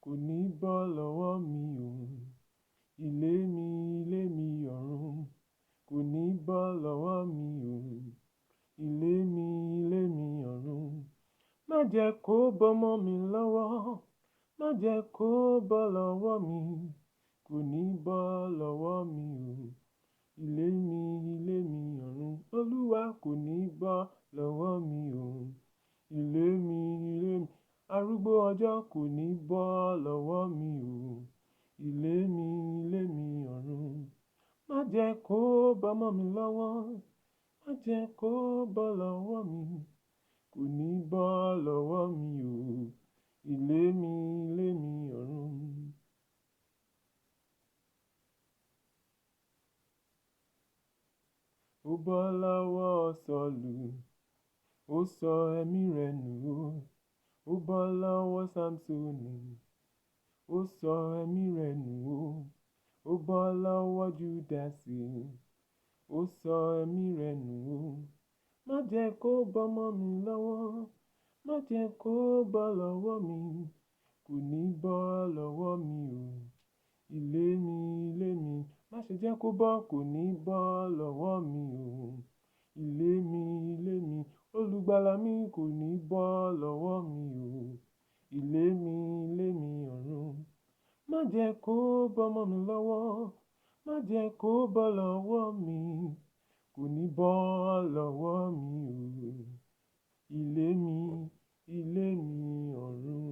kò ní bọ́ lọ́wọ́ mi o. Ilé mi ọ̀run kò ní bọ́ lọ́wọ́ mi o. Ilé mi ọ̀run má jẹ́ kó bọ́ mọ́ mi lọ́wọ́. Má jẹ́ kó bọ́ lọ́wọ́ mi, kò ní bọ́ lọ́wọ́ mi o. Ilé mi ọ̀run Olúwa kò ní bọ́ lọ́wọ́ mi o. Ilé mi arúgbó ọjọ́ kò ní bọ́ lọ́wọ́ mi o. Ilé mi ọ̀run má jẹ́ kó bọ́ mọ́ mi lọ́wọ́. Má jẹ́ kó bọ́ lọ́wọ́ mi, kò ní bọ́ lọ́wọ́ mi o. Ilé mi ọ̀run. Ó bọ́ lọ́wọ́ Sọ́ọ̀lù, ó sọ ẹ̀mí rẹ̀ nù o. Ó bọ́ lọ́wọ́ Sámsónì, ó sọ ẹ̀mí rẹ̀ nù o. Ó bọ́ lọ́wọ́ Júdásì, ó sọ ẹ̀mí rẹ̀ nù o. Má jẹ́ kó bọ́ mọ́ mi lọ́wọ́. Má jẹ́ kó bọ́ lọ́wọ́ mi, kò ní bọ́ lọ́wọ́ mi o. Ilé mi má ṣe jẹ́ kó bọ́, kò ní bọ́ lọ́wọ́ mi o. Ilé mi olùgbàlà mi kò ní bọ́ lọ́wọ́ mi o. Ilé mi ọ̀run má jẹ́ kó bọ́ mọ́ mi lọ́wọ́. Má jẹ́ kó bọ́ lọ́wọ́ mi, kò ní bọ́ lọ́wọ́ mi o. Ilé mi ọ̀run.